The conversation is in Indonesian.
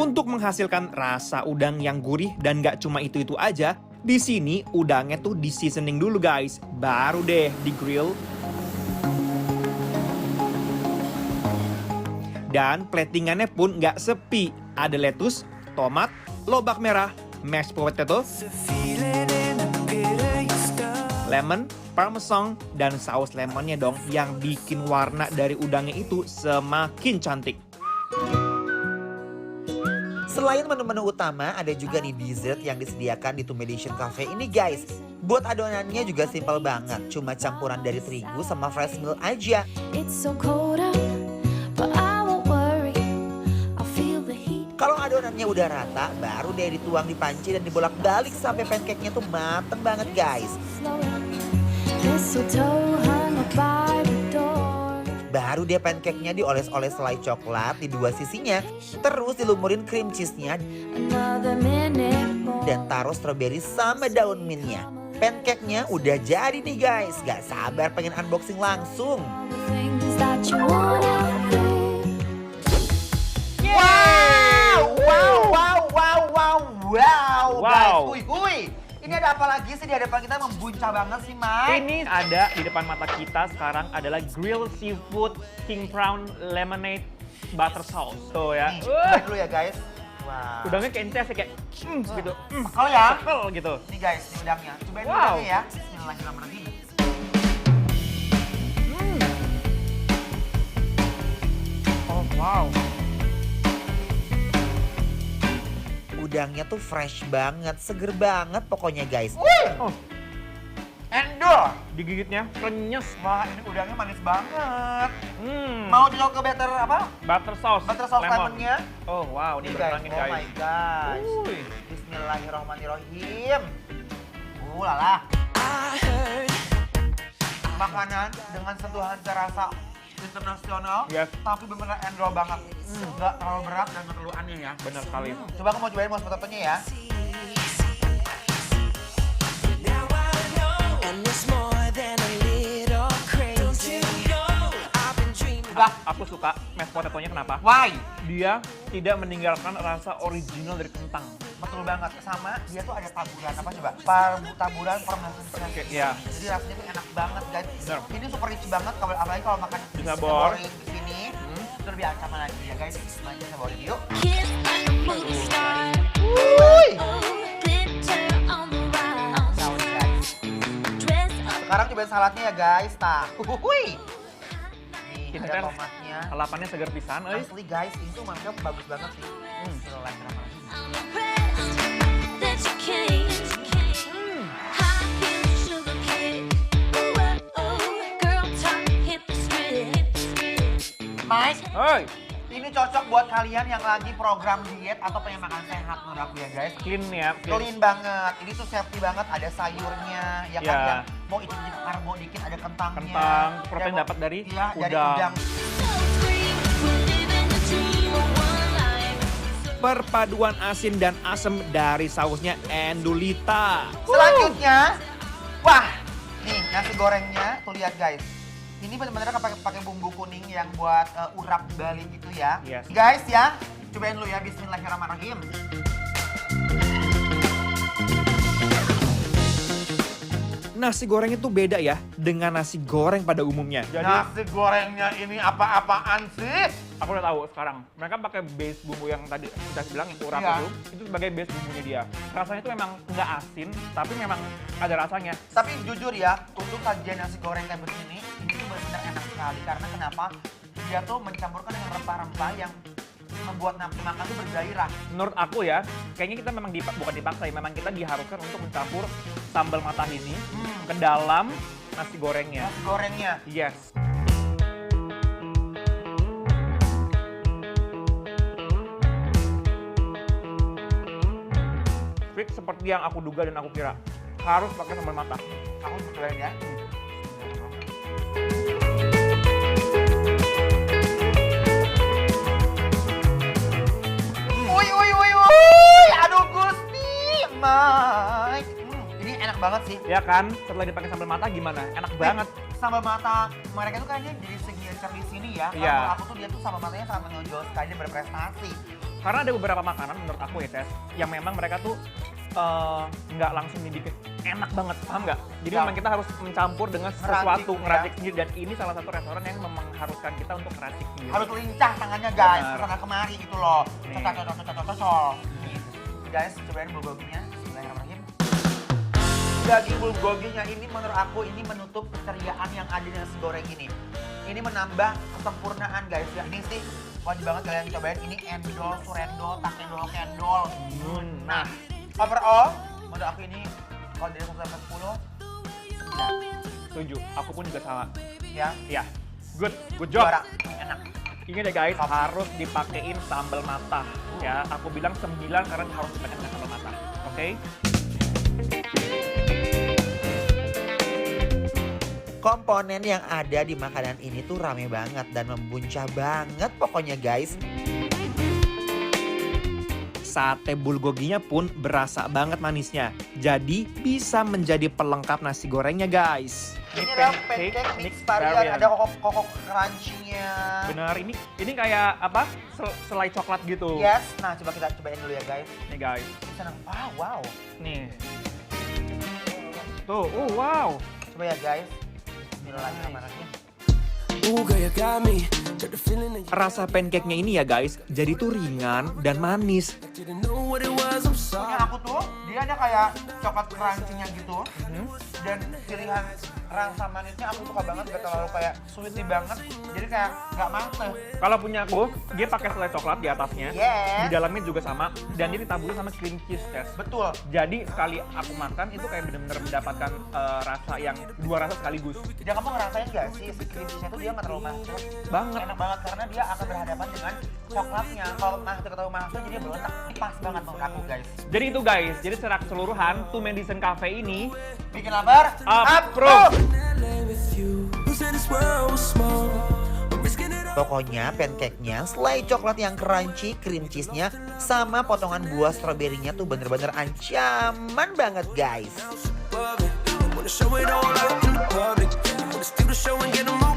Untuk menghasilkan rasa udang yang gurih dan gak cuma itu-itu aja, di sini udangnya tuh di seasoning dulu guys, baru deh di grill. Dan platingannya pun gak sepi, ada lettuce, tomat, lobak merah, mashed potato, lemon, parmesan, dan saus lemonnya dong yang bikin warna dari udangnya itu semakin cantik. Selain menu-menu utama, ada juga nih dessert yang disediakan di Tumedition Cafe ini guys. Buat adonannya juga simpel banget, cuma campuran dari terigu sama fresh milk aja. Kalau adonannya udah rata, baru deh dituang di panci dan dibolak-balik sampai pancake-nya tuh mateng banget guys. Baru deh pancake-nya dioles-oles selai coklat di dua sisinya. Terus dilumurin cream cheese-nya. Dan taruh strawberry sama daun mint-nya. Pancake-nya udah jadi nih guys. Gak sabar pengen unboxing langsung. Wow. Guys, ini ada apa lagi sih di hadapan kita membuncah banget sih, Mike? Ini ada di depan mata kita sekarang adalah grilled seafood king prawn lemonade butter sauce. Tuh ya. Nih, coba dulu ya guys. Wow. Udangnya kayak intens ya, kayak gitu. Pekel ya? Pekel gitu. Nih guys, ini udangnya. Cobain Wow. udangnya ya. Bismillahirrahmanirrahim. Oh wow. Udangnya tuh fresh banget, seger banget pokoknya guys. Oh, Endor! digigitnya renyes. Wah, ini udangnya manis banget. Hmm. Mau dibawa ke better apa? Butter sauce. Butter sauce lemon. lemonnya. Oh wow, ini Nih guys, berangin oh my guys. gosh. Uy. Bismillahirrahmanirrahim. Lala. Makanan dengan sentuhan rasa internasional, Yes. tapi bener-bener endor banget. Nggak terlalu berat dan nggak terlalu aneh ya. Bener sekali. Coba aku mau cobain mashed potato-nya ya. Aku suka mashed potato-nya kenapa? Why? Dia tidak meninggalkan rasa original dari kentang. Betul banget, sama dia tuh ada taburan apa coba? Taburan fermentasi Oke, ya. Jadi rasanya tuh enak banget guys. Bener. Ini super rich banget kalau apalagi kalau makan Bisa di bor. di sini. Itu lebih ancaman lagi ya guys. Mari kita bawa yuk. Daun guys. Sekarang cobain saladnya ya guys. Nah, nih Ini ada kan tomatnya. Lalapannya segar pisan, euy. Asli guys, ini tuh masaknya bagus banget sih. Bismillahirrahmanirrahim. Mike, Hoi, ini cocok buat kalian yang lagi program diet atau pengen makan sehat menurut aku ya guys. clean ya. Clean banget, ini tuh safety banget, ada sayurnya, ya kan, Ya. yang mau itu karbo dikit ada kentangnya. Kentang, protein Ya, mau- dapat dari iya, dari udang. udang. Perpaduan asin dan asem dari sausnya Endulita. Selanjutnya, wah, nih nasi gorengnya, tuh lihat guys. Ini benar-benar pakai bumbu kuning yang buat urap di Bali gitu ya. Yes. Guys ya, cobain dulu ya, bismillahirrahmanirrahim. Nasi goreng itu beda ya dengan nasi goreng pada umumnya. Jadi Nasi gorengnya ini apa-apaan sih? aku udah tahu sekarang. Mereka pakai base bumbu yang tadi kita bilang yang urap Iya. itu sebagai base bumbunya dia. Rasanya itu memang nggak asin, tapi memang ada rasanya. Tapi jujur ya, untuk sajian nasi goreng kayak begini, ini tuh benar-benar enak sekali. Karena kenapa? Dia tuh mencampurkan dengan rempah-rempah yang membuat nafsu makan tuh bergairah. Menurut aku ya, kayaknya kita memang bukan dipaksa ya, memang kita diharuskan untuk mencampur sambal matah ini ke dalam nasi gorengnya. Nasi gorengnya. Yes. Fix seperti yang aku duga dan aku kira. Harus pakai sambal matah. Aku cobain ya. Aduh Gusti, Mike. Ini enak banget sih. Ya kan, setelah dipakai sambal matah gimana? Enak banget. Sambal mata mereka tuh kayaknya jadi signature di sini ya. Iya. Kalau aku tuh dia tuh sambal matanya sangat menonjol sekali dan berprestasi. Karena ada beberapa makanan menurut aku ya, Tes, yang memang mereka tuh nggak langsung dibikin enak banget, paham nggak? Jadi Ya. memang kita harus mencampur dengan Ngeracik, sesuatu, ya. ngeracik sendiri. Dan ini salah satu restoran yang memang mengharuskan kita untuk ngeracik sendiri. Harus lincah tangannya guys, Benar. kesana kemari gitu loh. Nih. Cocok. Nih, guys, cobain bulgoginya. Bismillahirrahmanirrahim. Daging bulgoginya ini menurut aku ini menutup keceriaan yang ada di nasi goreng ini. Ini menambah kesempurnaan guys. Ya, ini sih wajib banget kalian cobain. Ini endol, surendol, takendol, kendol. Nah, overall menurut aku ini kalau dari 1 sampai 10 Setuju, aku pun juga sama. ya, Ya, good job. juara, enak. Ini deh guys, Top. harus dipakein sambal matah. Ya, aku bilang 9 karena harus dipakein dengan sambal matah. Oke? Komponen yang ada di makanan ini tuh rame banget dan membuncah banget pokoknya guys. Sate bulgoginya pun berasa banget manisnya. Jadi bisa menjadi pelengkap nasi gorengnya guys. Ini adalah pancake mix varian, ada kokok crunchy-nya. Bener, ini kayak apa? Selai coklat gitu. Yes, nah coba kita cobain dulu ya guys. Nih guys, Senang, wow. nih. Tuh, wow. Coba ya guys. Bismillahirrahmanirrahim. Ooh, girl, you got me. Got the feeling that you Rasa pancake-nya ini ya guys, jadi tuh ringan dan manis. didn't know what it was. I'm sorry. Punya aku tuh, dia ada kayak coklat crunchy-nya gitu. Dan pilihan rasa manisnya aku suka banget, gak terlalu kayak sweety banget. Jadi kayak gak mate. Kalau punya aku, dia pakai selai coklat di atasnya. Yes. Di dalamnya juga sama, dan dia ditaburi sama cream cheese, Tes. Betul. Jadi sekali aku makan itu kayak bener-bener mendapatkan rasa yang dua rasa sekaligus. Dan kamu ngerasain gak sih, si cream cheese-nya tuh dia gak terlalu masuk. Banget. Enak banget karena dia akan berhadapan dengan coklatnya. Kalau masuk ketemu masuk jadi meletak. Ini pas banget menurut aku guys. Jadi itu guys, jadi secara keseluruhan, Two Medicine Cafe ini Bikin lapar? Approve. LA with you. Who said this world was small? I'm risking it all. Pokoknya pancake-nya, selai coklat yang crunchy, cream cheese-nya, sama potongan buah stroberinya tuh bener-bener ancaman banget guys. Above it. Wanna show it all out in the public. Wanna steal the show and get 'em all.